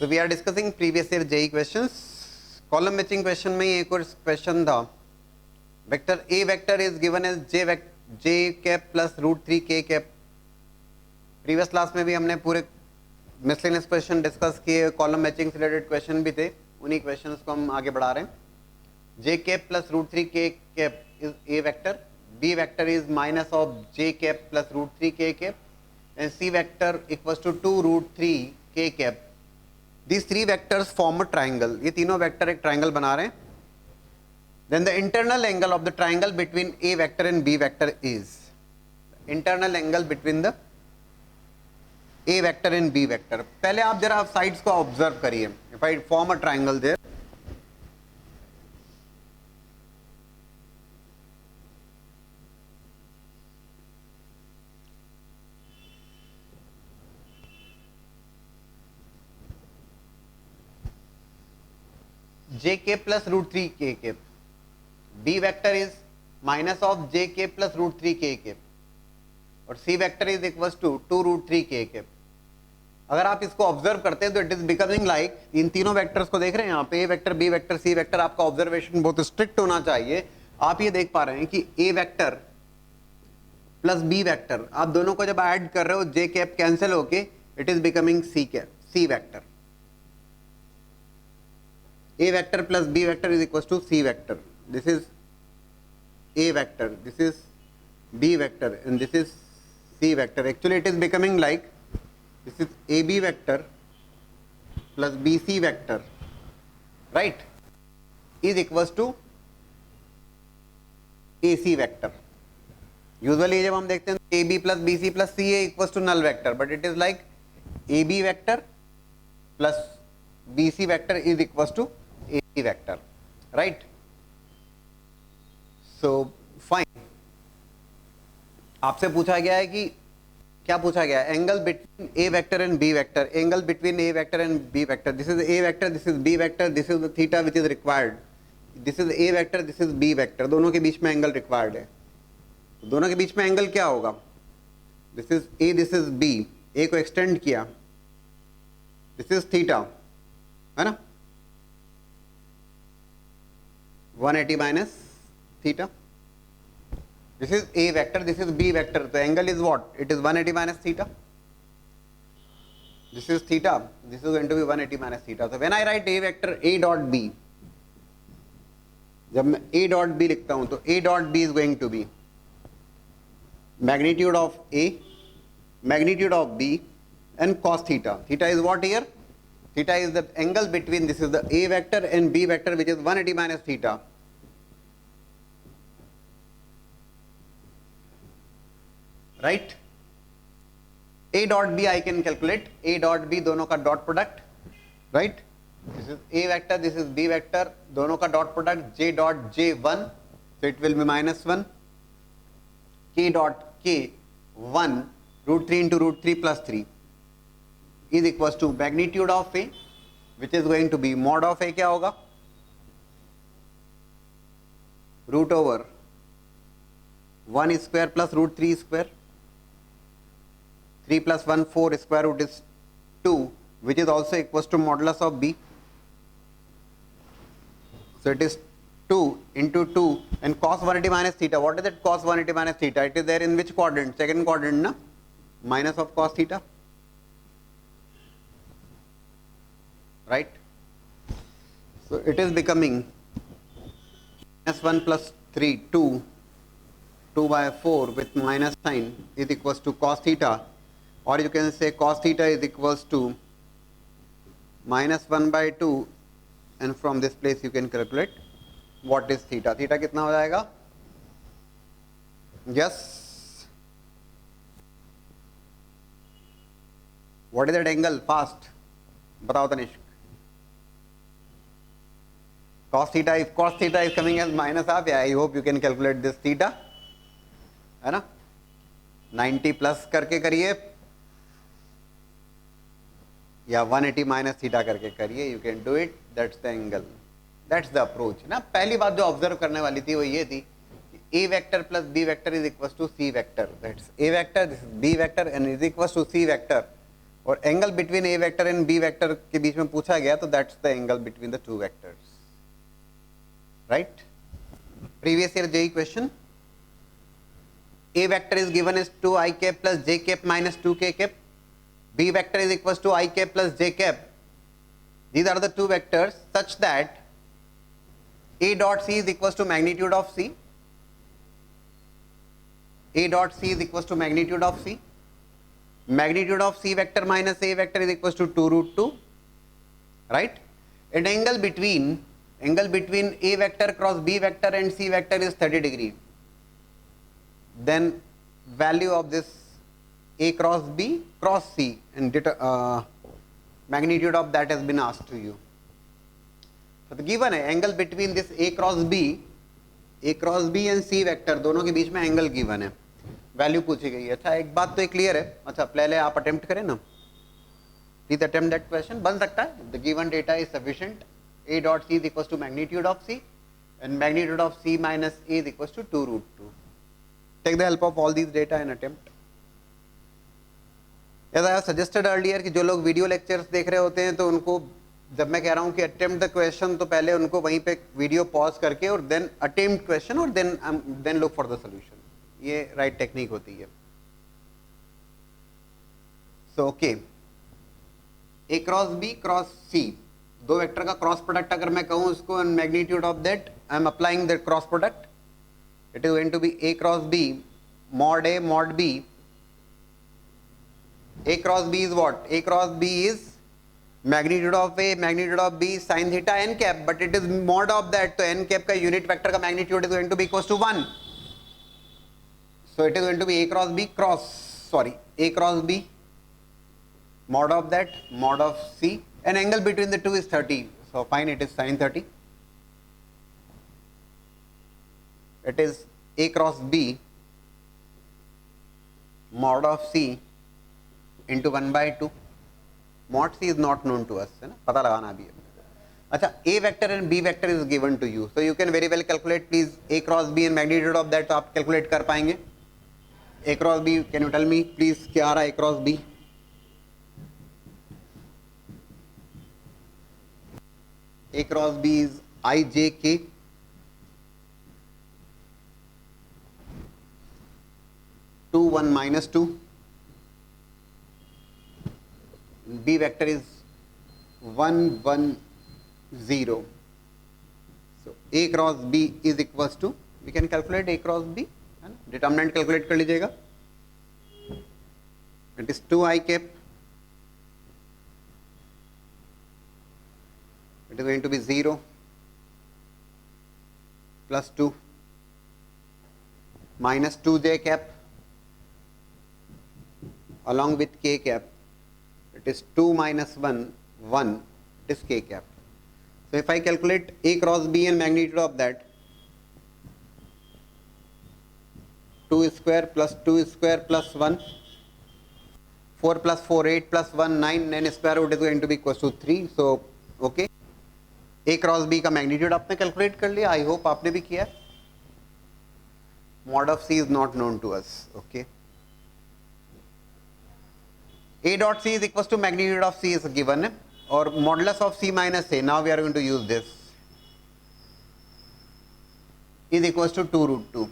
So we are discussing previous year JEE questions. Column matching question में एक और question था. Vector A vector is given as j cap plus root 3 k cap. Previous class में भी हमने पूरे miscellaneous question discuss किए, column matching से रिलेटेड क्वेश्चन भी थे. उन्हीं क्वेश्चंस को हम आगे बढ़ा रहे हैं. j cap plus root 3 k cap is A vector. B vector is minus of j cap plus root 3 k cap. And C vector equals to 2 root 3 k cap. These three vectors form a triangle. ये तीनों vector एक triangle बना रहे हैं. Then the internal angle of the triangle between A vector and B vector is internal angle between the A vector and B vector. पहले आप जरा sides को ऑब्जर्व करिए. If I form a triangle there, j k plus root 3 k cap. B vector is minus of j k plus root 3 k cap और C vector is equals to 2 root 3 k cap. अगर आप इसको observe करते हैं तो it is becoming like, इन तीनों vectors को देख रहे हैं यहाँ पे, A vector, B vector, C vector. आपका ऑब्जर्वेशन बहुत स्ट्रिक्ट होना चाहिए. आप ये देख पा रहे हैं कि A vector plus B vector, आप दोनों को जब ऐड कर रहे हो j कैप कैंसिल होके it is becoming C vector. A vector plus B vector is equals to C vector. This is A vector, this is B vector, and this is C vector. Actually it is becoming like this is AB vector plus BC vector, right, is equals to AC vector. Usually जब हम देखते हैं AB plus BC plus CA equals to null vector, but it is like AB vector plus BC vector is equals to AC vector, right? So fine. आपसे पूछा गया है कि क्या पूछा गया है? Angle between A vector and B vector. Angle between A vector and B vector. This is A vector, this is B vector, this is the theta which is required. This is A vector, this is B vector. दोनों के बीच में angle required है. दोनों के बीच में angle क्या होगा? This is A, this is B. A को एक्सटेंड किया. This is theta, है ना? 180 minus theta. This is A vector, this is B vector. The angle is what? It is 180 minus theta. This is theta. This is going to be 180 minus theta. So when I write A vector A dot B, जब मैं A dot B लिखता हूं तो A dot B is going to be magnitude of A, magnitude of B, and cos theta. Theta is what here? Theta is the angle between, this is the A vector and B vector, which is 180 minus theta. Right? A dot B I can calculate. A dot B दोनों का dot product. Right? This is A vector, this is B vector. दोनों का dot product. J dot J1. So it will be minus 1. K dot K1 root 3 into root 3 plus 3. Is equals to magnitude of A, which is going to be mod of A. क्या होगा? Root over 1 square plus root 3 square. 3 plus 1 4, square root is 2, which is also equals to modulus of B. So it is 2 into 2 and cos 180 minus theta. What is it, cos 180 minus theta? It is there in which quadrant? Second quadrant, na? Minus of cos theta. Right? So it is becoming minus 1 plus 3, 2 by 4 with minus sign is equals to cos theta, or you can say cos theta is equals to minus 1 by 2, and from this place you can calculate what is theta. Theta कितना हो जाएगा? Yes. What is that angle? Fast. बताओ Tanishq. Cos theta, if cos theta is coming as minus half, yeah, I hope you can calculate this theta, है ना? 90 plus करके करिए या 180 minus theta करके करिए. You can do it. That's the angle, that's the approach ना. पहली बात जो ऑब्जर्व करने वाली थी वो ये थी, A vector plus B vector is equals to C vector. That's A vector, this is B vector, and is equals to C vector. और angle between A vector and B vector के बीच में पूछा गया तो that's the angle between the two vectors, right. Previous year JEE question, a vector is given as 2i cap plus j cap minus 2k cap, b vector is equals to I cap plus j cap. These are the two vectors such that a dot c is equals to magnitude of c, a dot c is equals to magnitude of c, magnitude of c vector minus a vector is equals to 2 root 2, right. And angle between a vector cross b vector and c vector is 30 degree. Then value of this a cross b cross c and magnitude of that has been asked to you. So the given है angle between this a cross b and c vector दोनों के बीच में angle given है, value पूछी गई है. अच्छा एक बात तो क्लियर है. अच्छा पहले आप अटेम्प्ट करें ना, प्लीज अटेम्प्ट दैट क्वेश्चन. बन सकता है. The given data is sufficient. a dot c is equals to magnitude of c and magnitude of c minus a is equals to 2 root 2. Take the help of all these data and attempt. As I have suggested earlier कि जो लोग video lectures देख रहे होते हैं तो उनको जब मैं कह रहा हूँ कि अटेम्प्ट द क्वेश्चन तो पहले उनको वहीं पे वीडियो पॉज करके और देन अटेम्प्ट क्वेश्चन और then look for the solution. ये राइट टेक्निक होती है. So okay, A cross B cross C, दो वेक्टर का क्रॉस प्रोडक्ट अगर मैं कहूँ उसको magnitude of that I am applying the cross product. It is going to be a cross b mod a mod b. A cross b is what? A cross b is magnitude of a magnitude of b sin theta n cap, but it is mod of that. So n cap का unit vector का magnitude is going to be equals to 1. So it is going to be a cross b a cross b mod of that mod of c, and angle between the two is 30. So fine, it is sin 30. It is a cross b mod of c into 1 by 2. Mod c is not known to us, है ना, पता लगाना अभी है. अच्छा a vector and b vector is given to you, so you can very well calculate please a cross b and magnitude of that. तो आप calculate कर पाएंगे. a cross b, can you tell me please क्या आ रहा है a cross b? a cross b is I j k. Two 1 minus 2. B vector is 1 1 0. So a cross b is equals to, we can calculate a cross b. Determinant calculate कर लीजिएगा. It is 2i cap. It is going to be 0 plus 2 minus 2j cap along with k cap. It is 2 minus 1 1, it is k cap. So if I calculate a cross b and magnitude of that, 2 square plus 2 square plus 1, 4 plus 4 8 plus 1 9, and square root is going to be equals to 3. So okay, a cross b का magnitude आपने calculate कर लिया. I hope आपने भी किया. Mod of c is not known to us. Okay, a dot c is equals to magnitude of c is given, or modulus of c minus a, now we are going to use this, is equals to 2 root 2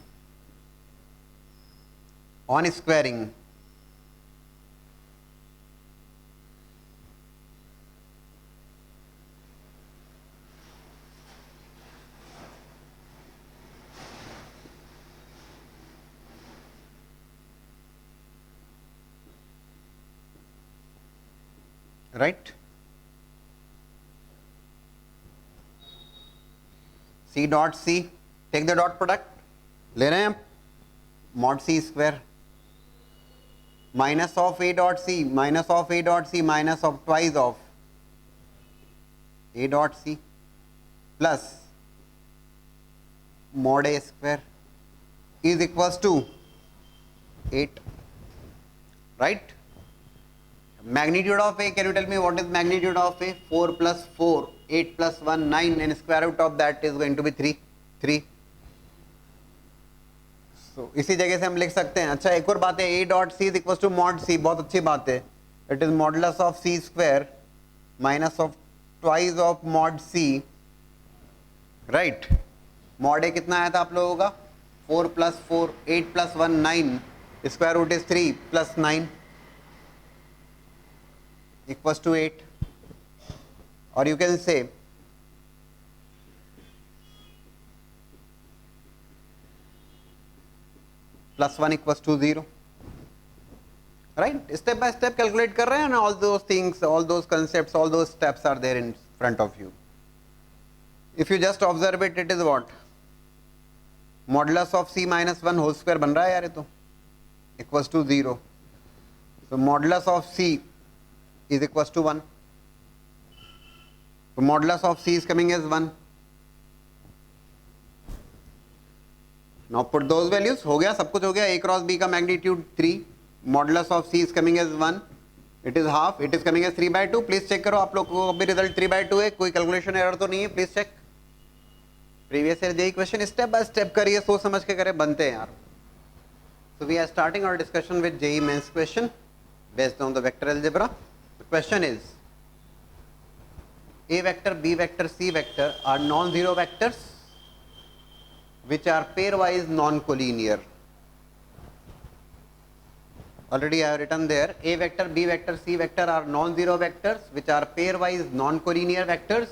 on squaring. Right, c dot c, take the dot product, ले रहे हैं mod c square minus of a dot c minus of a dot c minus of twice of a dot c plus mod a square is equals to 8. Right, magnitude of a, can you tell me what is magnitude of a? 4 plus 4 8 plus 1 9, and square root of that is going to be 3. So इसी जगह से हम लिख सकते हैं. अच्छा एक और बात है, a dot c is equals to mod c, बहुत अच्छी बात है. It is modulus of c square minus of twice of mod c, right. Mod a कितना आया था आप लोगों का? 4 + 4 8 + 1 9, square root is 3 + 9 equals to 8. or you can say +1 equals to 0. right, step by step calculate कर रहे हैं ना. all those things, all those concepts, all those steps are there in front of you. if you just observe it, it is what? modulus of c minus 1 whole square बन रहा है यार ये तो, equals to 0. so modulus of c is equals to 1. so modulus of c is coming as 1. now put those values. हो गया, सब कुछ हो गया. a cross b का magnitude 3, modulus of c is coming as 1, it is half, it is coming as 3/2. Please check करो आप लोग को अभी रिजल्ट 3/2 है, कोई कैलकुलेशन एरर तो नहीं है. Please check. Previous year JEE question step by step करिए, सोच समझ के करें, बनते हैं यार. so we are starting our discussion with JEE mains question based on the vector algebra. the question is a vector, b vector, c vector are non-zero vectors which are pairwise non-collinear. already I have written there, a vector, b vector, c vector are non-zero vectors which are pairwise non-collinear vectors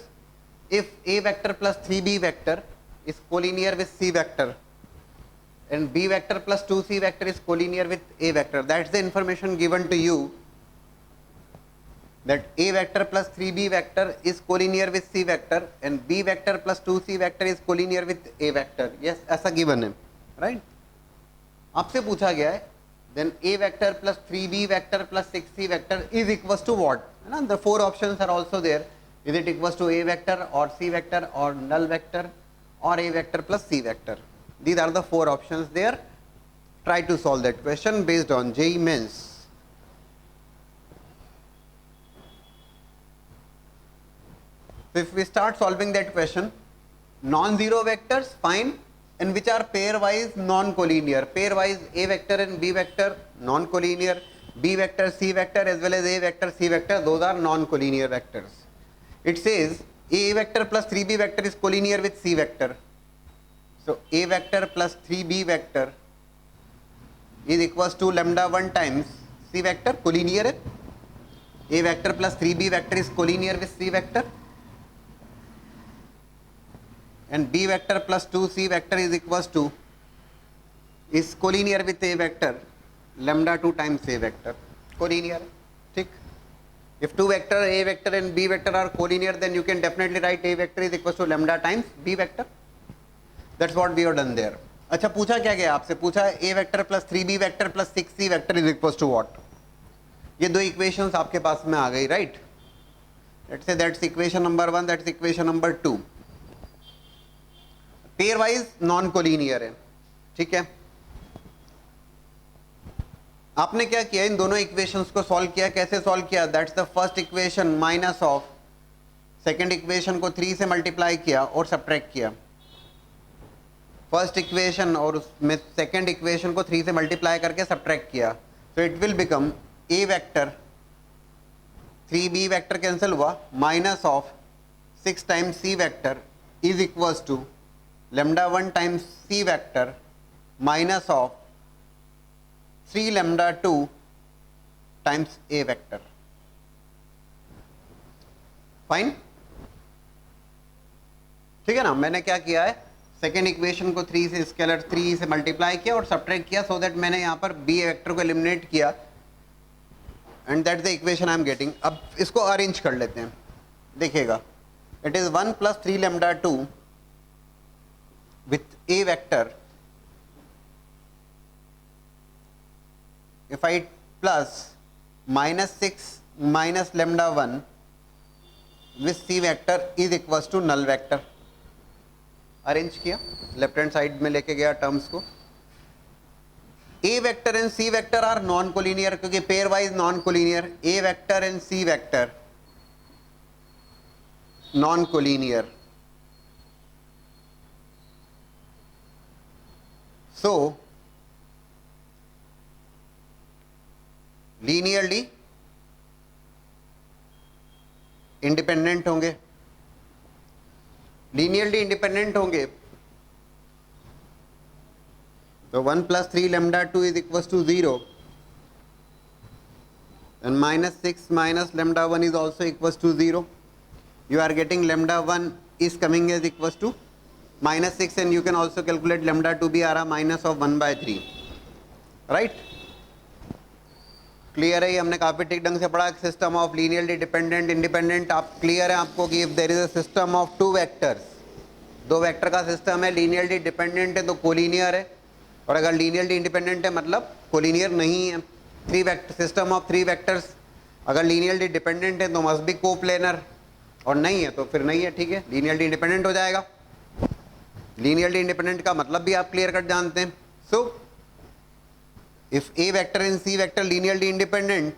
if a vector plus 3b vector is collinear with c vector and b vector plus 2c vector is collinear with a vector. That's the information given to you, that a vector plus 3b vector is collinear with c vector and b vector plus 2c vector is collinear with a vector. Yes, ऐसा given है, right? आपसे पूछा गया है, then a vector plus 3b vector plus 6c vector is equals to what? The 4 options are also there. Is it equals to a vector or c vector or null vector or a vector plus c vector? These are the 4 options there. Try to solve that question based on JEE mains. So if we start solving that question, non-zero vectors, fine, and which are pairwise non-collinear. Pairwise a vector and b vector non-collinear, b vector c vector as well as a vector c vector, those are non-collinear vectors. It says a vector plus 3b vector is collinear with c vector. So a vector plus 3b vector is equals to lambda 1 times c vector, collinear है. A vector plus 3b vector is collinear with c vector and b vector plus 2c vector is equals to, is collinear with a vector, lambda 2 times a vector, collinear. ठीक. If two vector a vector and b vector are collinear, then you can definitely write a vector is equals to lambda times b vector. That's what we have done there. अच्छा, पूछा क्या गया आपसे? पूछा a vector plus 3b vector plus 6c vector is equals to what? ये दो equations आपके पास में आ गई, right? Let's say that's equation number 1, that's equation number 2. Pair wise non collinear है, ठीक है. आपने क्या किया, इन दोनों इक्वेशंस को सॉल्व किया. कैसे सॉल्व किया? That's the first equation minus of second equation को 3 से मल्टीप्लाई किया और सब्ट्रैक्ट किया. फर्स्ट इक्वेशन और उसमें सेकंड इक्वेशन को 3 से मल्टीप्लाई करके सब्ट्रैक्ट किया. So it will become a vector 3b vector cancel हुआ minus of 6 times c vector is equals to lambda 1 times c vector minus of 3 lambda 2 times a vector. Fine, ठीक है ना. मैंने क्या किया है, सेकेंड इक्वेशन को 3 से स्केलर 3 से मल्टीप्लाई किया और सब्ट्रैक्ट किया, सो दैट मैंने यहाँ पर b वेक्टर को एलिमिनेट किया and that the equation I am getting. अब इसको अरेंज कर लेते हैं, देखिएगा. It is 1 plus 3 lambda 2 with a vector. If I plus minus 6 minus lambda 1 with c vector is equals to null vector. Arrange किया, left hand side में लेके गया टर्म्स को. a vector and c vector are non collinear क्योंकि pair wise non collinear. a vector and c vector non collinear. So linearly independent होंगे, linearly independent होंगे, तो 1 + 3 λ2 is equal to 0 and -6 minus λ1 is also equals to 0. You are getting λ1 is coming as equals to -6 and you can also calculate λ2 भी आ रहा minus of 1/3, right? Clear है? हमने काफी ठीक ढंग से पढ़ा system of linearly dependent independent. आप क्लियर है आपको कि if there is a system of 2 vectors, 2 vector का सिस्टम है, लीनियरली डिपेंडेंट है तो कोलिनियर है, और अगर लीनियरली इंडिपेंडेंट है मतलब कोलिनियर नहीं है। 3 वेक्टर सिस्टम ऑफ 3 वेक्टर्स अगर लीनियरली डिपेंडेंट है तो मस्ट बी कोप्लेनर, और नहीं है तो फिर नहीं है, ठीक है, लीनियरली इंडिपेंडेंट हो जाएगा। लीनियरली इंडिपेंडेंट का मतलब भी आप क्लियर कट जानते हैं। So if A vector and C vector linearly independent,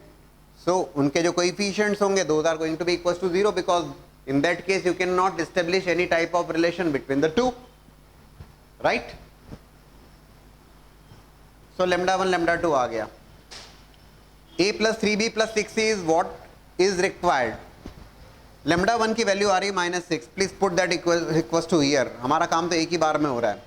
so उनके जो कोएफिशिएंट्स होंगे those are going to be equal to 0 because in that case you can not establish any type of relation between the two, right? So λ1 λ2 आ गया। a + 3b + 6c is what is required. λ1 की value आ रही है -6, please put that equals to here. हमारा काम तो एक ही बार में हो रहा है।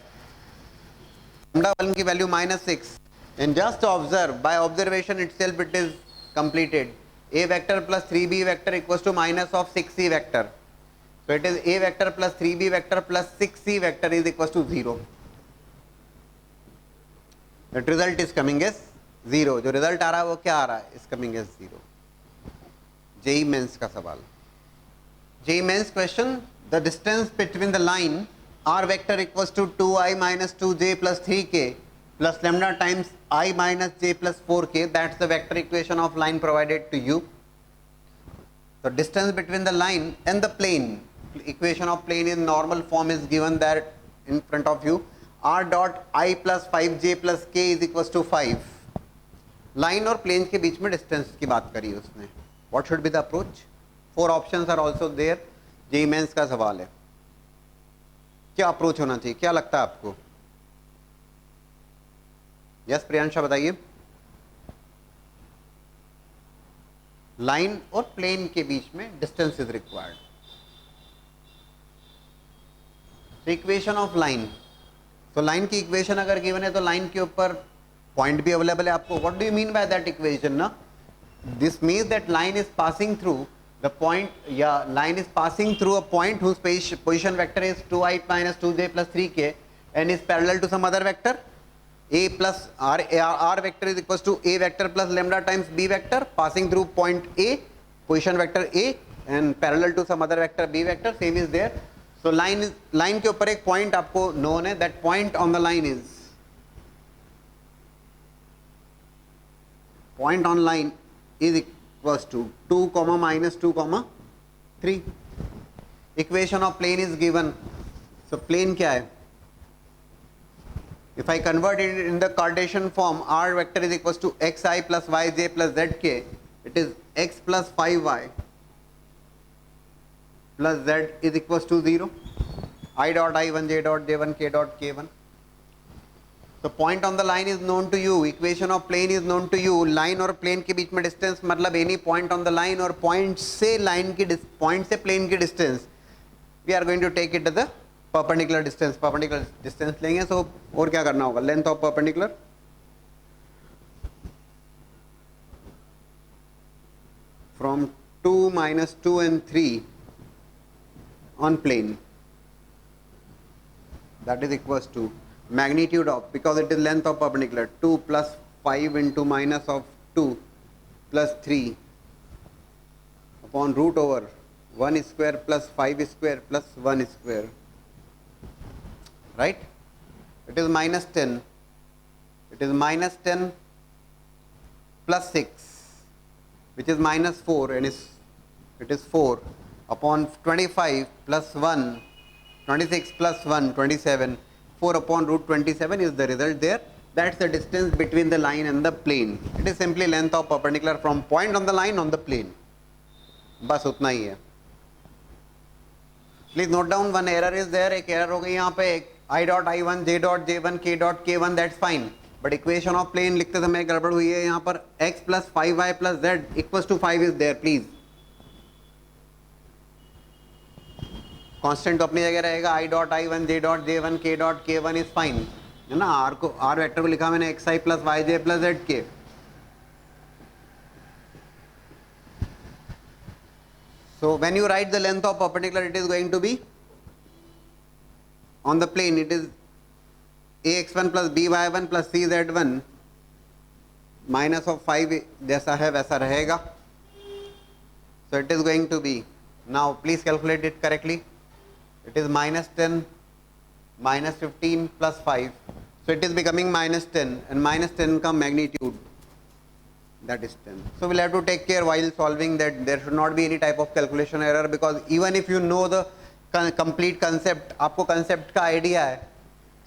λ1 की value -6 and just observe, by observation itself it is completed. a vector plus 3b vector equals to minus of 6c vector. So it is a vector plus 3b vector plus 6c vector is equals to 0. That result is coming as 0. जो result आ रहा है वो क्या आ रहा है? Is coming as 0. JEE mains का सवाल, JEE mains question, the distance between the line r vector equals to 2i minus 2j plus 3k plus lambda times I minus j plus 4k. That's the vector equation of line provided to you. The distance between the line and the plane, equation of plane in normal form is given there in front of you. R dot I plus 5j plus k is equals to 5. Line और plane के बीच में distance की बात करी उसने। What should be the approach? 4 options are also there. JEE mains का सवाल है, क्या अप्रोच होना चाहिए, क्या लगता है आपको? यस प्रियांशा बताइए। लाइन और प्लेन के बीच में distance is required. Equation of line, तो लाइन की इक्वेशन अगर गिवन है तो लाइन के ऊपर पॉइंट भी अवेलेबल है आपको। What do you mean by that equation ना? This means that line is passing through the point, या line is passing through a point whose position vector is 2i minus 2j plus 3k and is parallel to some other vector. A plus r vector is equals to a vector plus lambda times b vector passing through point A, position vector A and parallel to some other vector b vector, same is there. So line के ऊपर एक point आपको known है, that point on the line is, point on line is equals to 2 comma minus 2 comma 3. Equation of plane is given. So plane क्या है? If I convert it in the Cartesian form, r vector is equals to xi plus yj plus zk. It is x plus 5y plus z is equals to 0. I dot i1 j dot j1 k dot k1. So point on the line is known to you. Equation of plane is known to you. Line और plane के बीच में distance मतलब any point on the line और point से line की point से plane की distance. We are going to take it as the perpendicular distance. Perpendicular distance लेंगे। So और क्या करना होगा? Length of perpendicular from 2 minus 2 and 3 on plane, that is equals to magnitude of, because it is length of perpendicular, 2 plus 5 into minus of 2 plus 3 upon root over 1 square plus 5 square plus 1 square, right? It is minus 10. It is minus 10 plus 6, which is minus 4, and it is 4 upon 25 plus 1, 26 plus 1, 27. 4 upon root 27 is the result there. That's the distance between the line and the plane. It is simply length of perpendicular from point on the line on the plane. बस उतना ही है। Please note down one error is there. एक error हो गई यहाँ पे, I dot I1 J dot J1 K dot K1, that's fine. But equation of plane लिखते समय गड़बड़ हुई है। यहाँ पर x plus 5y plus z equals to 5 is there. Please constant तो अपनी जगह रहेगा, I dot I one, J dot J one, के डॉट के वन इज फाइन, है ना. आर को, आर वेक्टर को लिखा मैंने एक्स आई प्लस वाई जे प्लस जेड के. So when you write the length of perpendicular, it is going to be on the plane, it is ax1 plus by1 plus cz1 minus of 5 जैसा है वैसा रहेगा. So it is going to be, now please calculate it correctly, it is minus 10 minus 15 plus 5, so it is becoming minus 10, and minus 10 का magnitude, that is 10. So we'll have to take care while solving that there should not be any type of calculation error, because even if you know the complete concept, आपको concept का idea है,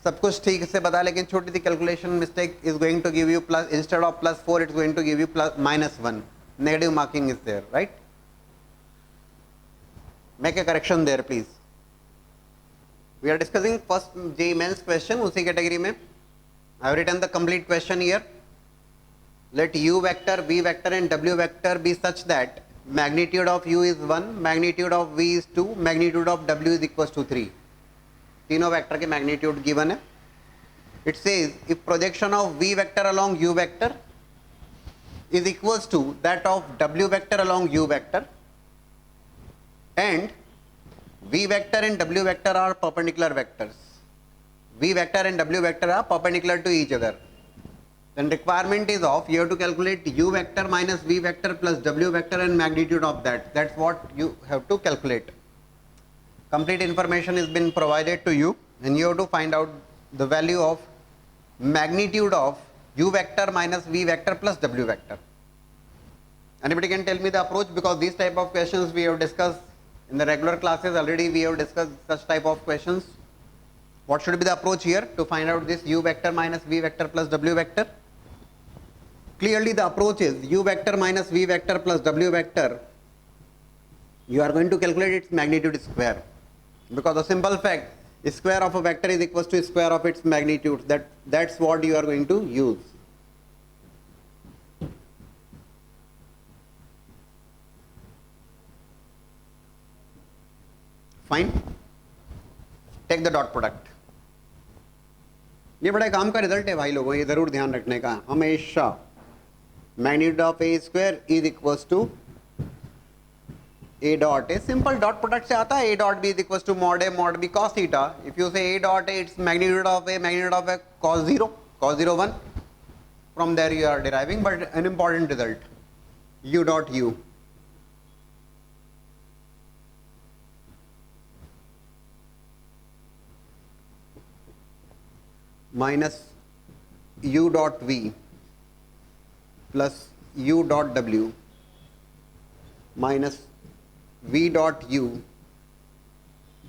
सब कुछ ठीक से पता है, लेकिन छोटी सी calculation mistake is going to give you plus, instead of plus 4 it's going to give you plus minus 1, negative marking is there, right? Make a correction there please. We are discussing first JEE Mains question, उसी category में. I have written the complete question here. Let u vector, v vector and w vector be such that magnitude of u is 1, magnitude of v is 2, magnitude of w is equals to 3. तीनों vector के magnitude given है. It says if projection of v vector along u vector is equals to that of w vector along u vector, and v vector and w vector are perpendicular vectors, v vector and w vector are perpendicular to each other, then requirement is of you have to calculate u vector minus v vector plus w vector and magnitude of that. That's what you have to calculate. Complete information has been provided to you, and you have to find out the value of magnitude of u vector minus v vector plus w vector. Anybody can tell me the approach, because these type of questions we have discussed in the regular classes already. We have discussed such type of questions. What should be the approach here to find out this u vector minus v vector plus w vector? Clearly the approach is u vector minus v vector plus w vector, you are going to calculate its magnitude square, because the simple fact square of a vector is equals to square of its magnitude. That's what you are going to use. Fine. Take the dot product. ये बड़ा काम का result है भाई लोगों, ये जरूर ध्यान रखने का हमेशा. Magnitude of a square is equals to a dot a. Simple dot product से आता है. A dot b is equals to mod a mod b cos theta. If you say a dot a, it's magnitude of a cos 0 1. From there you are deriving, but an important result, u dot u minus u dot v plus u dot w minus v dot u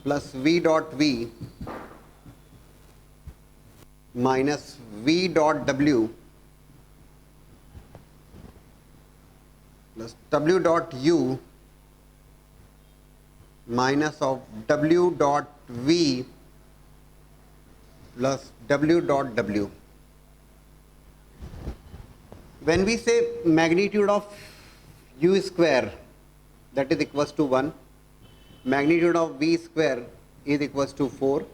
plus v dot v minus v dot w plus w dot u minus of w dot v plus w dot w. When we say magnitude of u square, that is equals to 1, magnitude of v square is equals to 4,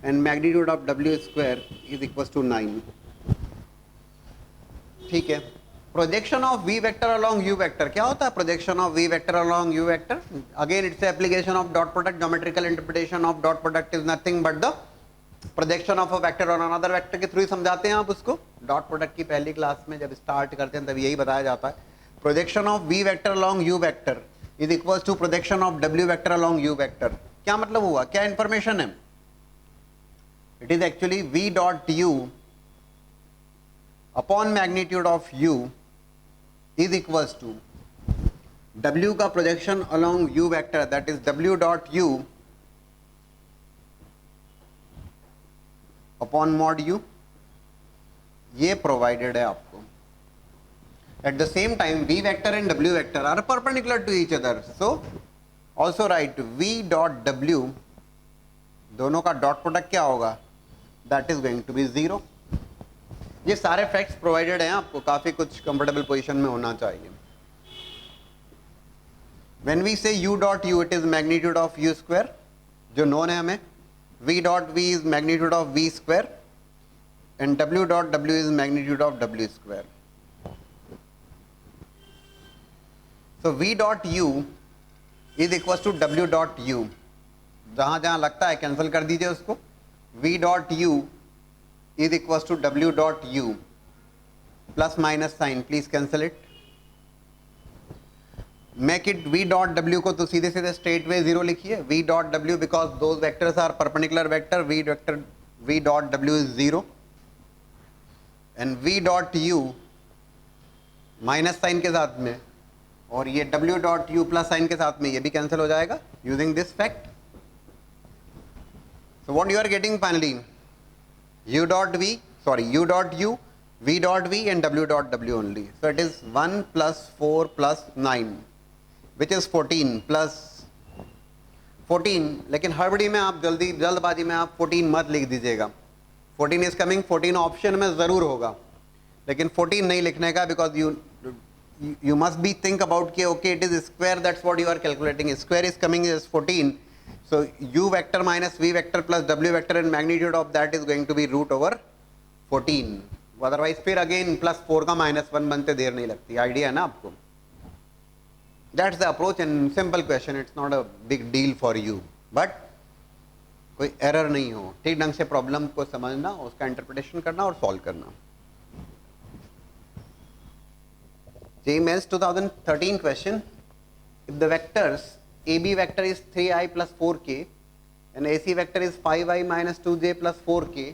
and magnitude of w square is equals to 9. ठीक है. Projection of v vector along u vector, क्या होता है projection of v vector along u vector? Again it's the application of dot product. Geometrical interpretation of dot product is nothing but the projection of a vector और another vector के through समझाते हैं आप उसको. Dot product की पहली class में जब स्टार्ट करते हैं तब यही बताया जाता है. Projection of V vector along U vector is equals to projection of W vector along U vector. क्या मतलब हुआ, क्या इंफॉर्मेशन है? It is actually V dot U upon magnitude of U is equals to W का projection along U vector, that is W dot U upon mod U. ये provided है आपको. At the same time V vector and W vector are perpendicular to each other, so also right V dot W, दोनों का dot product क्या होगा, that is going to be 0. ये सारे facts provided हैं आपको, काफी कुछ कंफर्टेबल पोजीशन में होना चाहिए. When we say u dot u, it is magnitude of u square जो नोन है हमें, v dot v is magnitude of v square and w dot w is magnitude of w square. So v dot u is equal to w dot u. जहां जहां लगता है cancel कर दीजिए उसको. v dot u is equal to w dot u. Plus minus sign please cancel it. Make it v dot w को तो सीधे सीधे स्ट्रेट वे जीरो लिखिए. v dot w because those vectors are perpendicular vector. v dot w is zero and v dot u minus sign के साथ में और ये w dot u plus sign के साथ में ये भी कैंसिल हो जाएगा using this fact. So what you are getting finally, u dot u, v dot v and w dot w only. So it is 1 plus 4 plus 9 which is 14 plus 14. लेकिन हड़बड़ी में आप जल्दबाजी में आप 14 मत लिख दीजिएगा. 14 is coming, 14 ऑप्शन में ज़रूर होगा लेकिन 14 नहीं लिखने का because you must be think about कि okay it is square, that's what you are calculating. Square is coming as 14. So u vector minus v vector plus w vector and magnitude of that is going to be root over 14. Otherwise फिर again plus 4 का minus 1 बनते देर नहीं लगती. Idea है ना आपको. That's the approach and simple question. It's not a big deal for you but कोई error नहीं हो. ठीक ढंग से प्रॉब्लम को समझना, उसका इंटरप्रिटेशन करना और सॉल्व करना. JEE Mains 2013 question. If the vectors AB vector is 3i plus 4k and AC vector is 5i minus 2j plus 4k,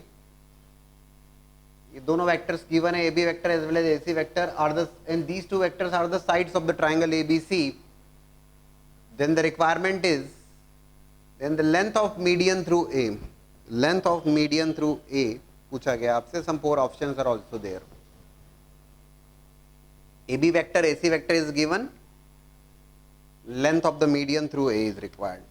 ये दोनों वेक्टर्स गिवन है, AB vector as well as AC vector are the and these two vectors are the sides of the triangle ABC, then the requirement is then the length of median through A पूछा गया आपसे. some 4 options are also there. AB vector AC vector is given, length of the median through A is required.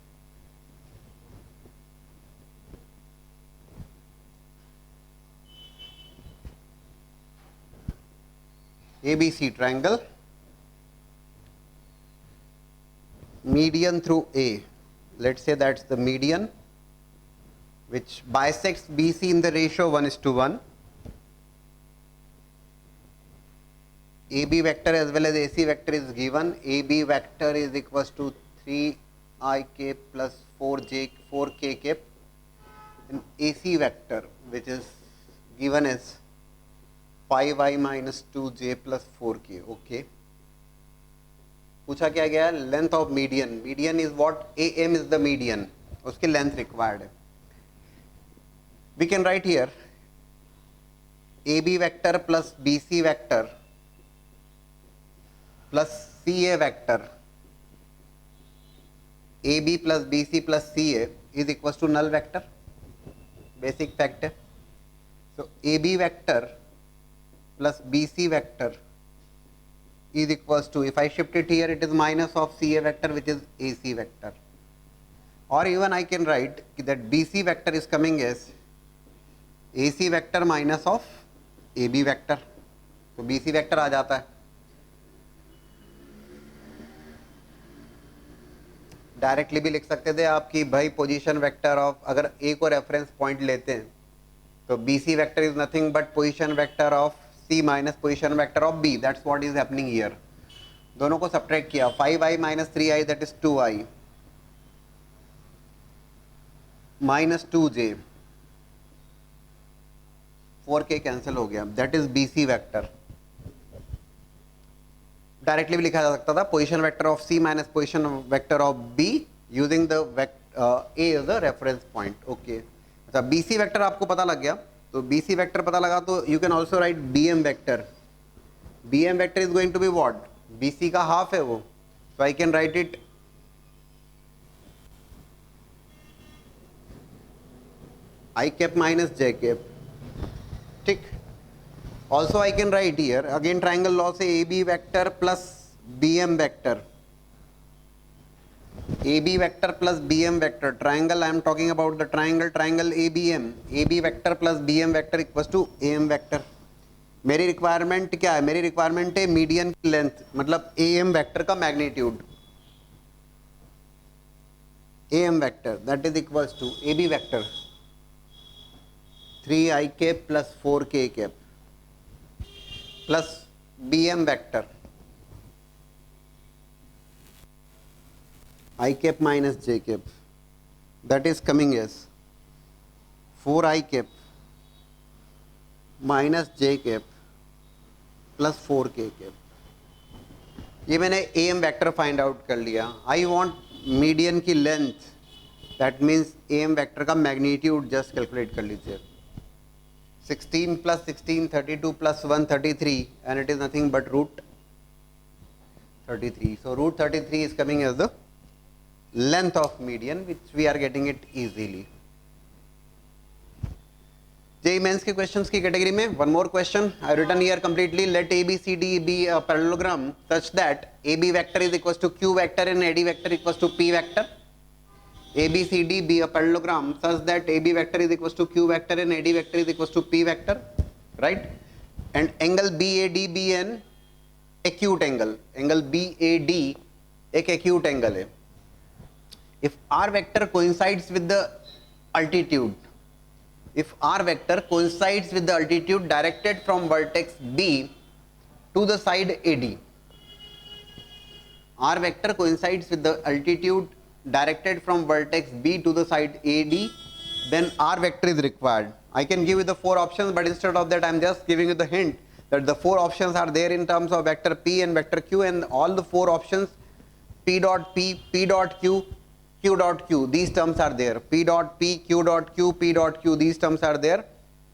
ABC triangle, median through A, let's say that's the median which bisects BC in the ratio 1:1. AB vector as well as AC vector is given. AB vector is equals to 3ik plus 4k and AC vector which is given as 5i minus 2j plus 4k. okay, पूछा क्या गया, length of median. Median is what, AM is the median, उसकी length required है. We can write here AB vector plus BC vector plus CA vector, AB plus BC plus CA is equal to null vector. Basic fact है. So AB vector plus BC vector is equals to, if I shift it here, it is minus of CA vector which is AC vector, or even I can write that BC vector is coming as AC vector minus of AB vector. तो BC vector आ जाता है. Directly भी लिख सकते थे आप कि भाई पोजीशन वेक्टर ऑफ, अगर A को रेफरेंस पॉइंट लेते हैं तो BC vector is nothing but position vector of C minus position vector of B. That's what is happening here. दोनों को सब्ट्रैक्ट किया, 5i minus 3i that is 2i minus 2j, 4k cancel हो गया, that is BC vector. Directly भी लिखा जा सकता था position vector of C minus position vector of B using the A as the reference point. Okay, अच्छा BC vector आपको पता लग गया. तो BC वेक्टर पता लगा तो you can also write BM vector. BM vector is going to be what, BC का हाफ है वो. So I can write it I cap minus J cap. ठीक. Also I can write here again triangle law से AB vector plus BM vector, AB vector plus BM vector, triangle I am talking about the triangle ABM. AB vector plus BM vector equals to AM vector. मेरी requirement क्या है, मेरी requirement है median की length, मतलब AM vector का magnitude. AM vector, that is equals to AB vector 3i cap plus 4k cap plus BM vector I cap minus j cap, that is coming as 4i cap minus j cap plus 4k cap. ये मैंने AM vector find out कर लिया. I want median की length, that means AM vector का magnitude just calculate कर लीजिए. 16 plus 16, 32 plus 1, 33, and it is nothing but root 33. So root 33 is coming as the length of median, which we are getting it easily. JEE mains के questions की category में one more question I written here completely. Let ABCD be a parallelogram such that AB vector is equals to Q vector and AD vector equals to P vector. ABCD be a parallelogram such that AB vector is equals to Q vector and AD vector is equals to P vector, right? And angle BAD be an acute angle. Angle BAD एक acute angle है. If R vector coincides with the altitude, if R vector coincides with the altitude directed from vertex B to the side AD, R vector coincides with the altitude directed from vertex B to the side AD, then R vector is required. I can give you the four options, but instead of that I am just giving you the hint that the four options are there in terms of vector P and vector Q, and all the four options P dot P, P dot Q, Q dot Q, these terms are there. P dot P, Q dot Q, P dot Q, these terms are there,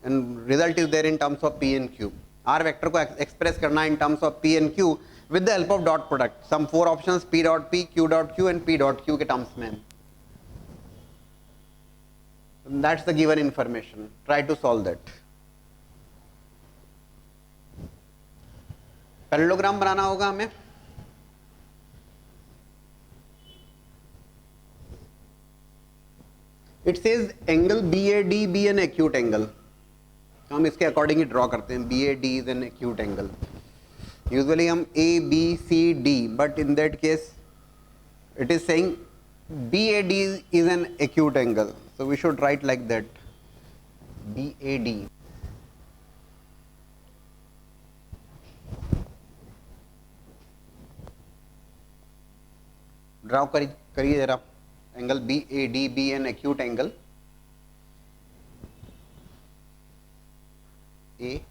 and result is there in terms of P and Q. R vector को express करना in terms of P and Q with the help of dot product. Some four options P dot P, Q dot Q and P dot Q के terms में. That's the given information. Try to solve that. Parallelogram बनाना होगा हमें. It says angle BAD be an acute angle. हम इसके according ही draw करते हैं. BAD is an acute angle. Usually हम ABCD, but in that case it is saying BAD is an acute angle. So we should write like that. BAD. Draw करिए जरा. Angle BAD be an acute angle. A,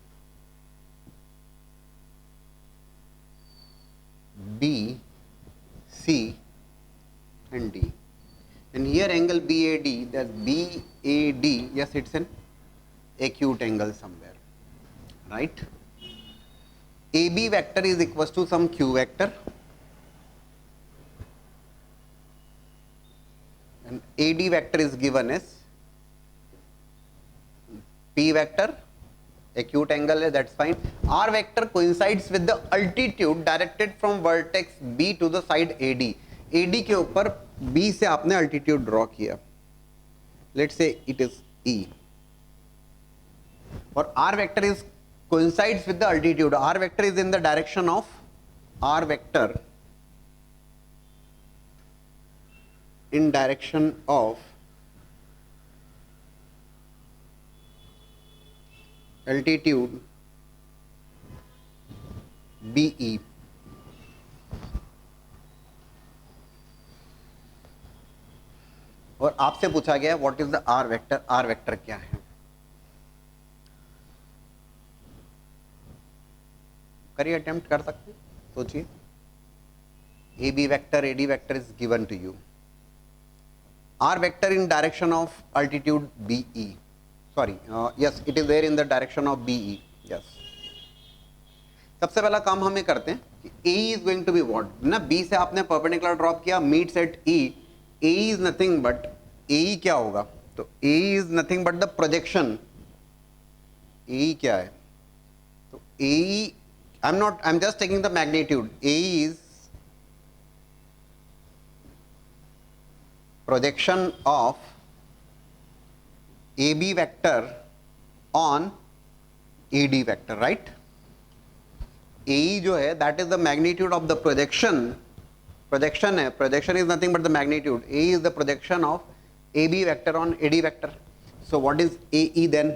B, C and D. And here angle BAD, that's BAD, yes, it's an acute angle somewhere, right? AB vector is equals to some Q vector. And AD vector is given as P vector, acute angle है, that's fine. R vector coincides with the altitude directed from vertex B to the side AD. AD के ऊपर B से आपने altitude draw किया. Let's say it is E. और R vector is coincides with the altitude. R vector is in the direction of R vector in direction of altitude BE. और आपसे पूछा गया what is the R vector. R vector क्या है? करिए, attempt कर सकते हैं, सोचिए. A B vector, A D vector is given to you. R vector in direction of altitude BE. Sorry, yes, it is there in the direction of BE. Yes. सबसे पहला काम हमें करते हैं कि AE is going to be what? ना B से आपने perpendicular drop किया, meets at E. AE is nothing but AE क्या होगा? तो AE is nothing but the projection. AE क्या है? तो AE, I'm just taking the magnitude. AE is projection of AB vector on AD vector, right? AE जो है that is the magnitude of the projection projection है, projection is nothing but the magnitude. A is the projection of AB vector on AD vector. So what is AE then?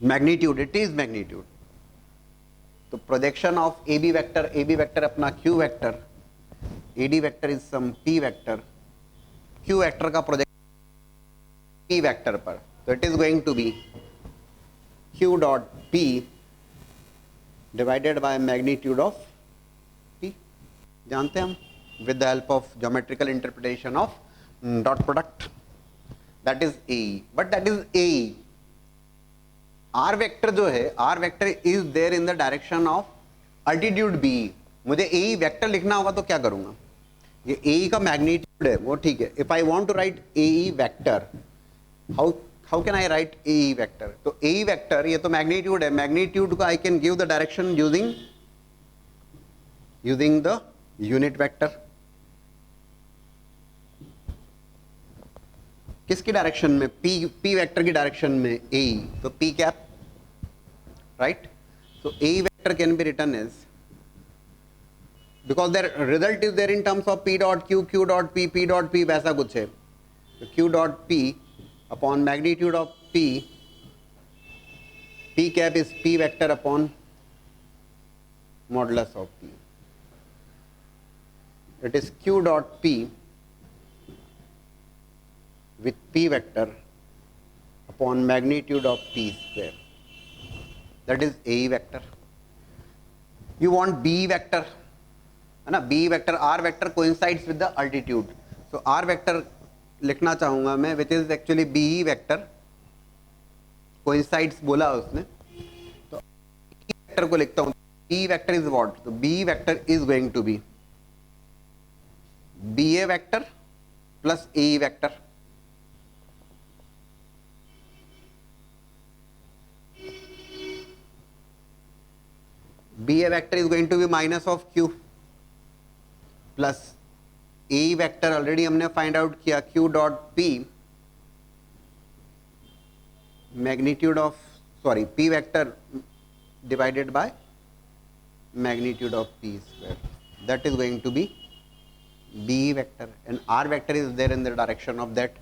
Magnitude. It is magnitude. So projection of AB vector अपना Q vector, AD vector is some P vector, Q vector का projection P vector पर, so it is going to be Q dot P divided by magnitude of P. जानते हैं हम, with the help of geometrical interpretation of dot product, that is AE. But that is AE. R vector जो है, R vector is there in the direction of altitude B. मुझे AE vector लिखना होगा तो क्या करूँगा? ये AE का magnitude है, वो ठीक है. If I want to write AE vector, how can I write AE vector? तो AE vector ये तो magnitude है, magnitude को I can give the direction using the unit vector. किसकी डायरेक्शन में? P वेक्टर की डायरेक्शन में AE, तो P cap, right. So AE vector can be written as, because their result is there in terms of P dot Q, Q dot P, P dot P, वैसा कुछ है. तो Q dot P upon magnitude of P, P cap is P vector upon modulus of P. It is Q dot P with P vector upon magnitude of P square. That is AE vector. You want B vector, है ना? B vector, R vector coincides with the altitude. So R vector लिखना चाहूँगा मैं, which is actually BE vector, coincides बोला उसने, तो E vector को लिखता हूँ. B vector is what? तो B vector is going to be BA vector plus AE vector. BA vector is going to be minus of Q plus AE vector already हमने find out किया, Q dot P magnitude of, sorry, P vector divided by magnitude of P square. That is going to be BE vector, and R vector is there in the direction of that.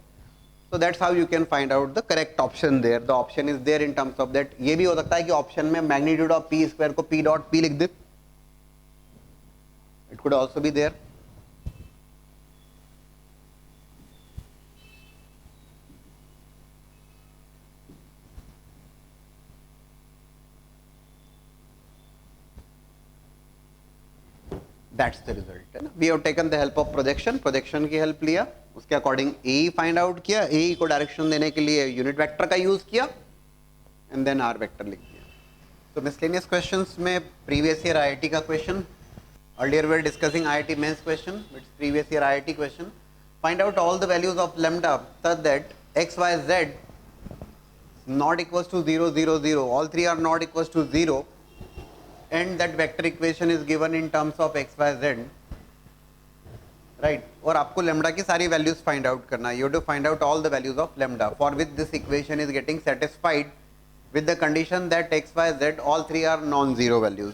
So that's how you can find out the correct option there. The option is there in terms of that. ये भी हो सकता है कि option में magnitude of P square को P dot P लिख दे. It could also be there. That's the result. है ना? We have taken the help of projection. Projection की help लिया, उसके according AE find out किया, AE को direction देने के लिए unit vector का use किया, and then R vector लिख दिया. So miscellaneous questions में previous year IIT का question. Earlier we were discussing IIT mains question, but previous year IIT question. Find out all the values of lambda such that x, y, z not equals to 0, 0, 0. All three are not equals to 0. And that vector equation is given in terms of x, y, z, right? और आपको lambda की सारी values find out करना है. You have to find out all the values of lambda, for which this equation is getting satisfied with the condition that x, y, z all three are non-zero values.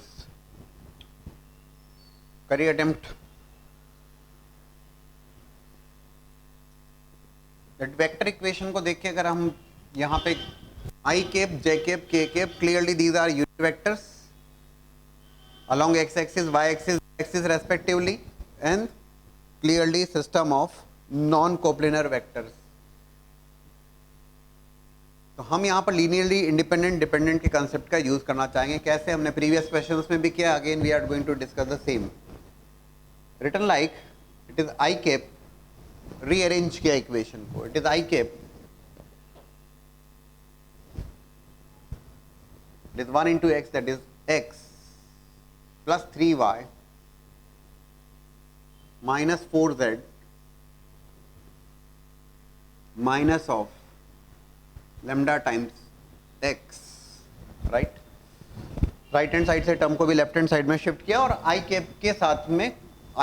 करिए attempt. That vector equation को देख के अगर हम यहाँ पे I cap, j cap, k cap, clearly these are unit vectors along x-axis, y-axis, axis respectively, and clearly system of non-coplanar vectors. तो हम यहाँ पर लीनियरली इंडिपेंडेंट डिपेंडेंट के कंसेप्ट का यूज करना चाहेंगे. कैसे? हमने प्रीवियस क्वेश्चंस में भी किया. Again we are going to discuss the same. Written like it is I cap, rearrange किया इक्वेशन को. It is I cap, it is 1 into x, that is x plus 3y minus 4z minus of lambda times x, right? Right hand side से term को भी left hand side में shift किया और आई cap के साथ में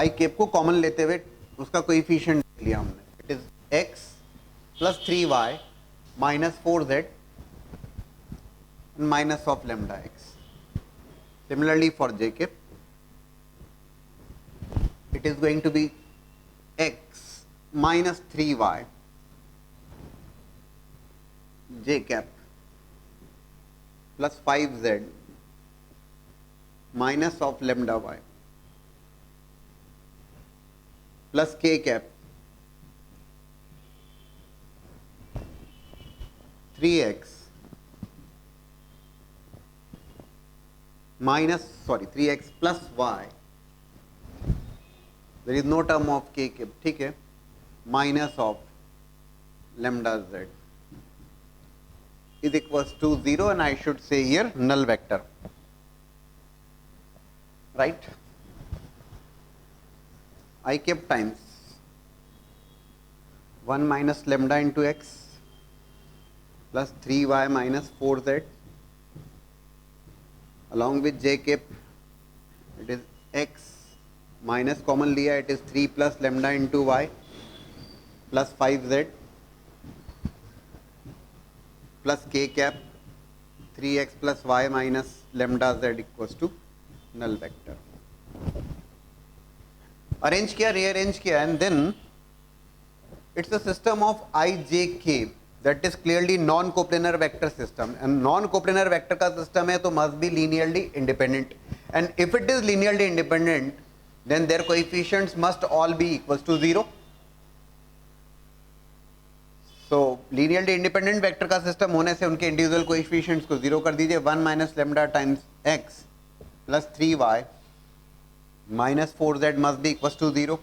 आई कैप को कॉमन लेते हुए उसका कोएफिशिएंट लिया हमने. It is x plus 3y minus 4z minus of lambda x. Similarly for j cap, it is going to be x minus 3y j cap plus 5z minus of lambda y plus k cap 3x minus 3x plus y, there is no term of k cap, ठीक है, minus of lambda z is equals to 0, and I should say here null vector, right? I cap times 1 minus lambda into x plus 3y minus 4z along with j cap, it is x minus common liya, it is 3 plus lambda into y plus 5z plus k cap 3x plus y minus lambda z equals to null vector. Arrange किया, rearrange किया, and then it's a system of I, J, K that is clearly non-coplanar vector system, and non-coplanar vector का system है तो must be linearly independent, and if it is linearly independent then their coefficients must all be equals to 0. So linearly independent vector का system होने से उनके individual coefficients को 0 कर दीजिए. 1 minus lambda times x plus 3y minus 4z must be equals to 0.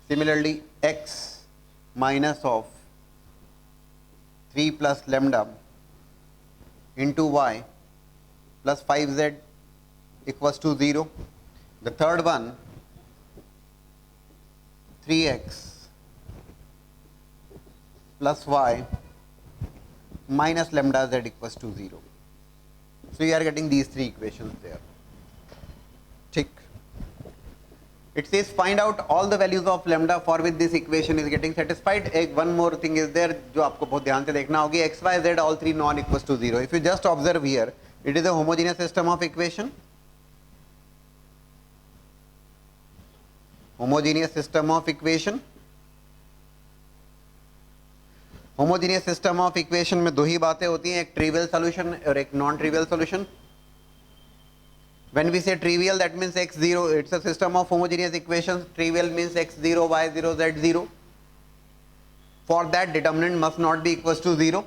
Similarly x minus of 3 plus lambda into y plus 5z equals to 0. The third one 3x plus y minus lambda z equals to 0. So you are getting these three equations there. Tick. It says find out all the values of lambda for which this equation is getting satisfied. One more thing is there जो आपको बहुत ध्यान से देखना होगी. X, Y, Z all three non equals to 0. If you just observe here, it is a homogeneous system of equation. Homogeneous system of equation. Homogeneous system of equation में दो ही बातें होती हैं, एक trivial solution और एक non-trivial solution. When we say trivial, that means x0, it's a system of homogeneous equations. Trivial means x0, y0, z0. For that, determinant must not be equals to 0.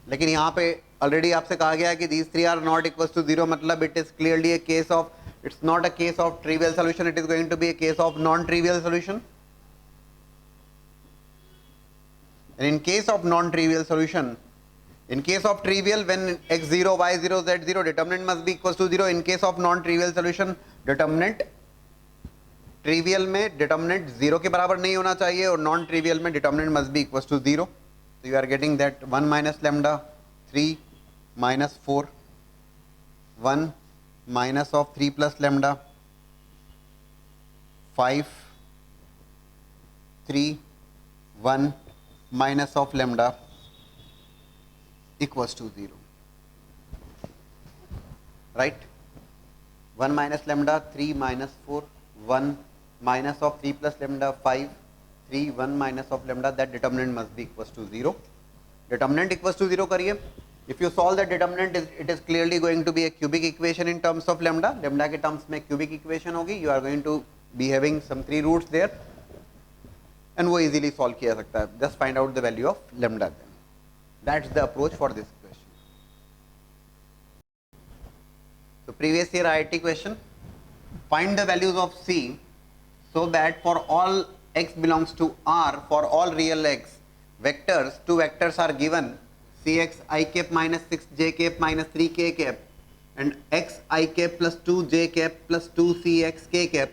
लेकिन यहाँ पे already आपसे कहा गया है कि these three are not equals to 0, मतलब it is clearly a case of, it's not a case of trivial solution, it is going to be a case of non-trivial solution. And in case of non-trivial solution, in case of trivial, when x0, y0, z0, determinant must be equals to 0. In case of non-trivial solution, determinant trivial में determinant 0 के बराबर नहीं होना चाहिए और non-trivial में determinant must be equals to 0. So you are getting that 1 minus lambda, 3 minus 4, 1 minus of 3 plus lambda, 5, 3, 1 minus of lambda equals to 0, right? 1 minus lambda, 3 minus 4, 1 minus of 3 plus lambda, 5, 3, 1 minus of lambda, that determinant must be equals to 0. Determinant equals to 0 करिए. If you solve the determinant, it is clearly going to be a cubic equation in terms of lambda. Lambda के terms में cubic equation होगी. You are going to be having some 3 roots there, and वो easily solve किया सकता है. Just find out the value of lambda then. That's the approach for this question. So previous year IIT question, find the values of C so that for all x belongs to R, for all real x vectors, two vectors are given, Cx I cap minus 6 j cap minus 3 k cap and x I cap plus 2 j cap plus 2 Cx k cap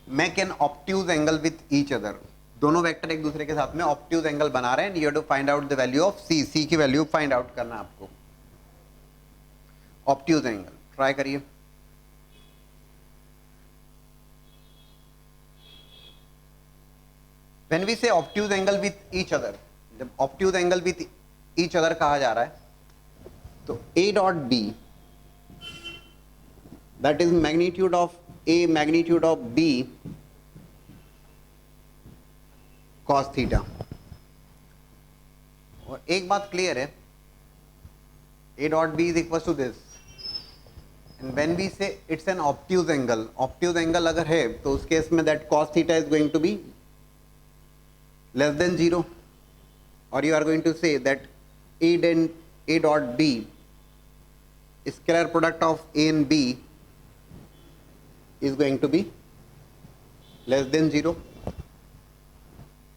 make an obtuse angle with each other. दोनों vector एक दूसरे के साथ में obtuse angle बना रहे हैं. You have to find out the value of C. C की वैल्यू फाइंड आउट करना आपको. ऑब्ट्यूज एंगल ट्राई करिए. When we say obtuse angle with each other, जब obtuse angle with each other कहा जा रहा है तो A dot B, that is magnitude of A magnitude of B cos theta. और एक बात क्लियर है, a dot b is equals to this, and when we say it's an obtuse angle अगर है तो उस केस में that cos theta is going to be less than 0, or you are going to say that a dot b, scalar product of a and b is going to be less than 0.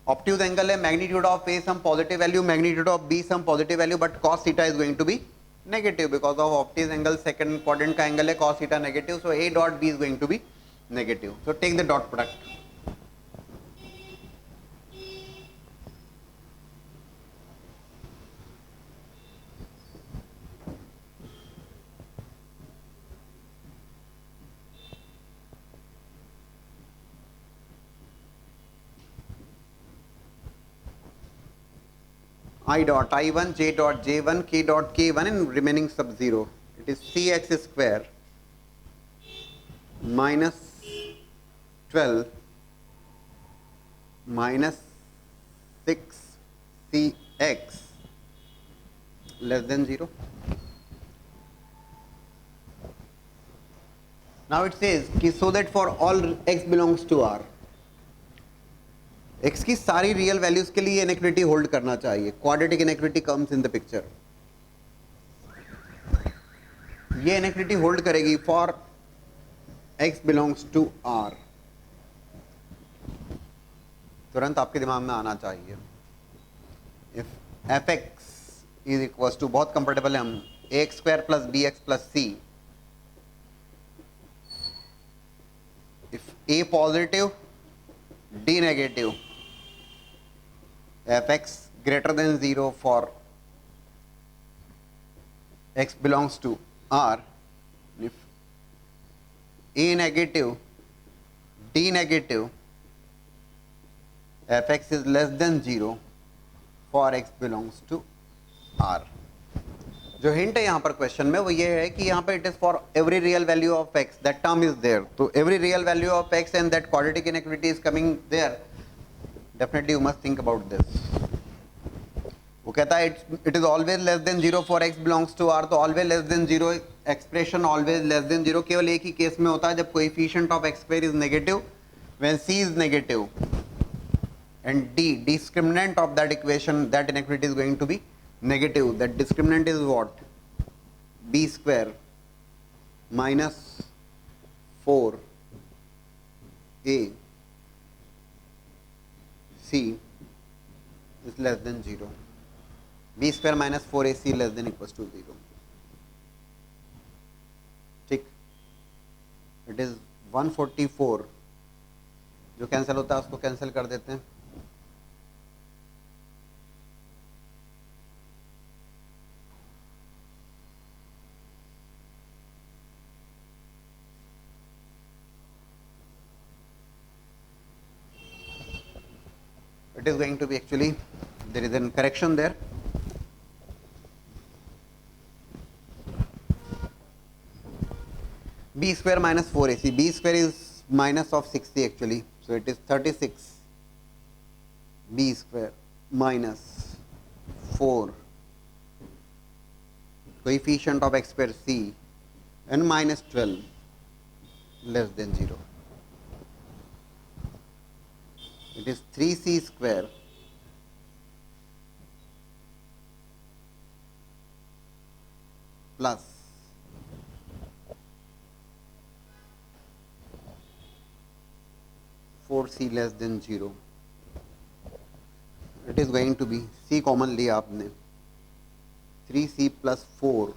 Obtuse angle है, magnitude of a some positive value, magnitude of b some positive value, but cos theta is going to be negative because of obtuse angle, second quadrant का angle है, cos theta negative, so a dot b is going to be negative. So take the dot product. I dot I1, j dot j1, k dot k1 and remaining sub 0. It is cx square minus 12 minus 6cx less than 0. Now it says कि so that for all x belongs to R, x की सारी real values के लिए iniquity hold करना चाहिए. Quadratic inequity comes in the picture. ये inequity hold करेगी for x belongs to R. तुरंत आपके दिमाग में आना चाहिए. If fx is equals to, बहुत कंफर्टेबल है हम, ax square plus bx plus c. If a positive d negative, fx greater than 0 for x belongs to R. If a negative, d negative, fx is less than 0 for x belongs to R. जो hint है यहाँ पर question में वो ये है कि यहाँ पर it is for every real value of x, that term is there. तो every real value of x and that quadratic inequity is coming there. Definitely you must think about this. वो कहता है it is always less than 0 for x belongs to R. तो always less than 0 expression always less than 0 केवल एक ही केस में होता है जब coefficient of x square is negative, when c is negative and d, discriminant of that equation, that inequality is going to be negative. That discriminant is what? b square minus 4a c is less than 0. b square minus 4ac less than equals to 0. ठीक, it is 144. जो cancel होता है उसको cancel कर देते हैं. It is going to be, actually there is a correction there. b square minus 4ac, b square is minus of 6c actually, so it is 36 b square minus 4 coefficient of x square c and minus 12 less than 0. It is 3c square plus 4c less than 0. It is going to be, c common लिया आपने, 3c plus 4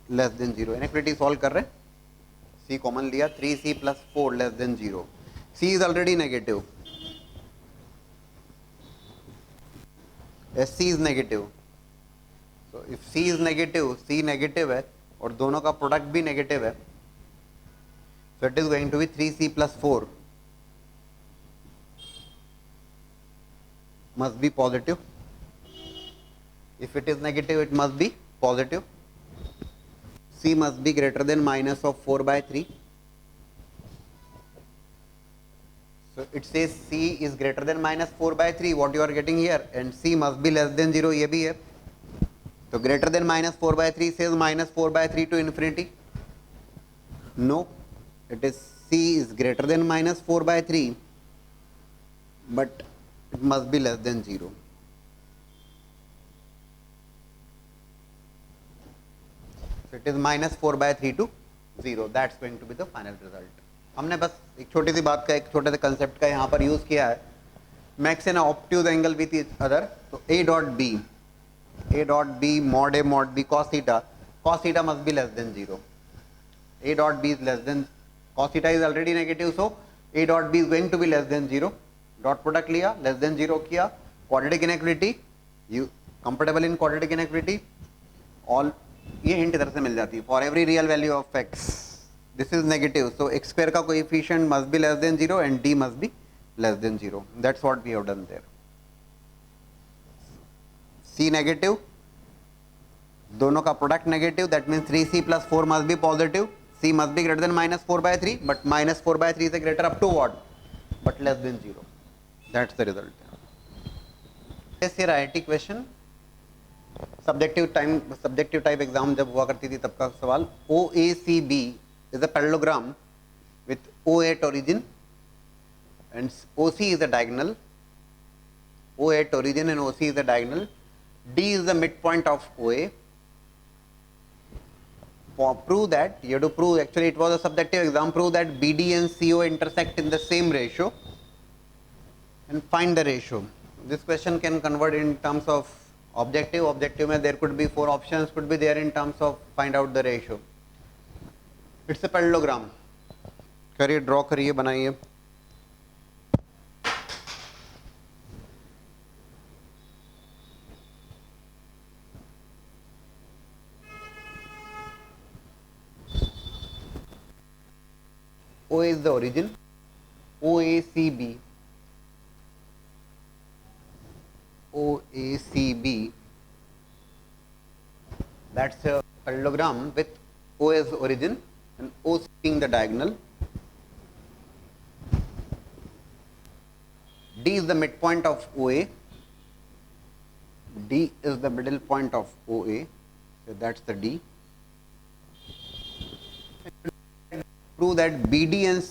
less than 0. Inequality solve कर रहे हैं, c common लिया, 3c plus 4 less than 0. c is already negative, sc is negative. So if c is negative, c negative है और दोनों का प्रोडक्ट भी नेगेटिव है, so it is going to be 3c plus 4 must be positive. If it is negative, it must be positive. c must be greater than minus of 4 by 3. So it says C is greater than minus 4 by 3, what you are getting here, and C must be less than 0, ये भी है. So greater than minus 4 by 3 says minus 4 by 3 to infinity. No, it is C is greater than minus 4 by 3, but it must be less than 0. So it is minus 4 by 3 to 0. That's going to be the final result. हमने बस एक छोटी सी बात का, एक छोटे से concept का यहाँ पर यूज किया है. Makes an obtuse angle with each other. तो A dot B mod B cos theta must be less than 0. A dot B is less than, cos theta is already negative, so A dot B is going to be less than 0. Dot product लिया, less than 0 किया, quadratic inequality, you comfortable in quadratic inequality, all ये hint इधर से मिल जाती है. For every real value of X this is negative, so X square का coefficient must be less than 0 and D must be less than 0. That's what we have done there. C negative, दोनों का product negative, that means 3c plus 4 must be positive. C must be greater than minus 4 by 3, but minus 4 by 3 is greater up to what? But less than 0. That's the result. Yes, here IIT question. Subjective type exam जब हुआ करती थी तब का सवाल. OACB is a parallelogram with O at origin and OC is a diagonal. O at origin and OC is a diagonal. D is the midpoint of OA. For prove that, you have to prove, actually it was a subjective exam, prove that BD and CO intersect in the same ratio and find the ratio. This question can convert in terms of objective. Objective mein there could be 4 options could be there in terms of find out the ratio. It's a parallelogram. करिए, draw करिए, बनाइए. O is the origin, OACB, that's a parallelogram with O as origin and OC being the diagonal. D is the midpoint of OA, D is the middle point of OA, so that's the D. Prove that BD and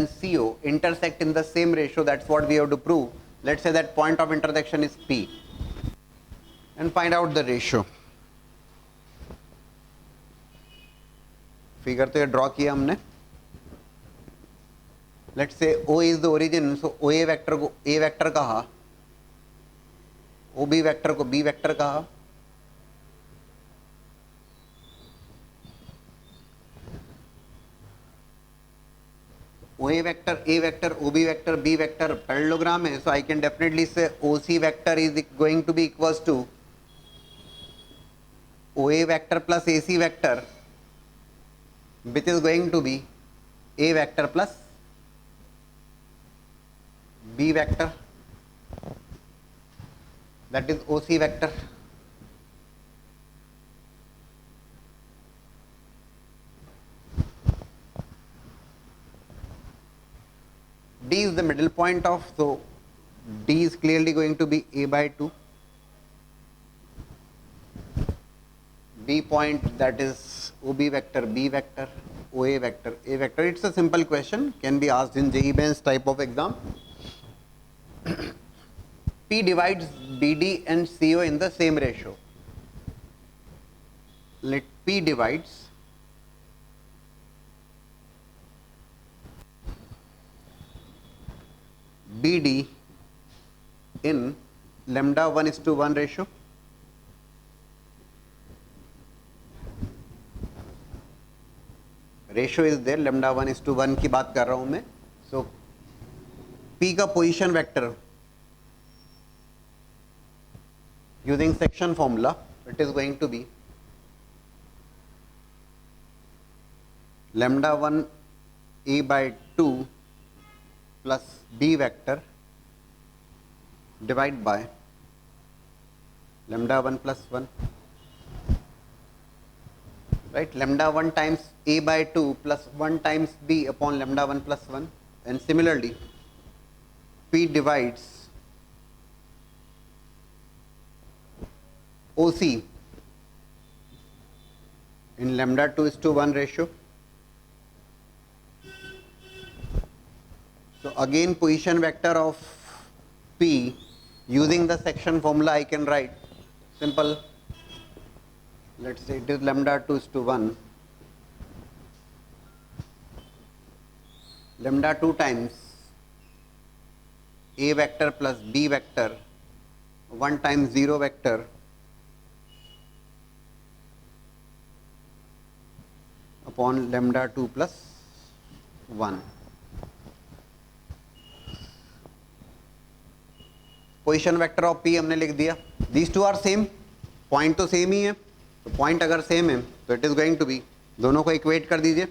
CO, intersect in the same ratio. That's what we have to prove. Let's say that point of intersection is P and find out the ratio. Figure तो ये draw किया हमने. Let's say O is the origin, so OA vector को A vector कहा, OB vector को B vector कहा. OA vector, A vector, OB vector, B vector parallelogram है, so I can definitely say OC vector is going to be equals to OA vector plus AC vector, which is going to be A vector plus B vector, that is OC vector. D is the middle point of, so D is clearly going to be A by 2. B point, that is OB vector, B vector, OA vector, A vector. It's a simple question, can be asked in JEE Mains type of exam. P divides BD and CO in the same ratio. Let P divides BD in lambda 1:1 ratio. Ratio is there, lambda 1:1 की बात कर रहा हूं मैं. So P का position vector using section formula, it is going to be lambda 1 A by 2 plus B vector divide by lambda 1 plus 1. right? Lambda 1 times a by 2 plus 1 times b upon lambda 1 plus 1, and similarly p divides OC in lambda 2 is to 1 ratio. So again position vector of P using the section formula I can write simple. Let's say it is lambda 2 is to 1. Lambda 2 times A vector plus B vector 1 times 0 vector upon lambda 2 plus 1. Position vector of P हमने लिख दिया. These two are same, point तो same ही है, तो point अगर same है तो it is going to be, दोनों को इक्वेट कर दीजिए.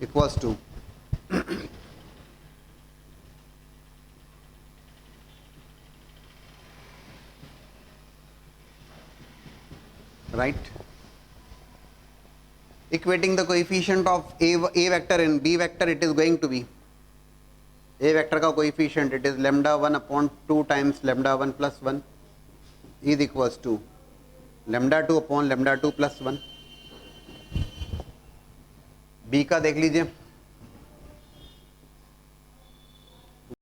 Equals to right, equating the coefficient of a vector and b vector, it is going to be a vector का coefficient, it is lambda 1 upon 2 times lambda 1 plus 1 is equals to lambda 2 upon lambda 2 plus 1. b का देख लीजिए,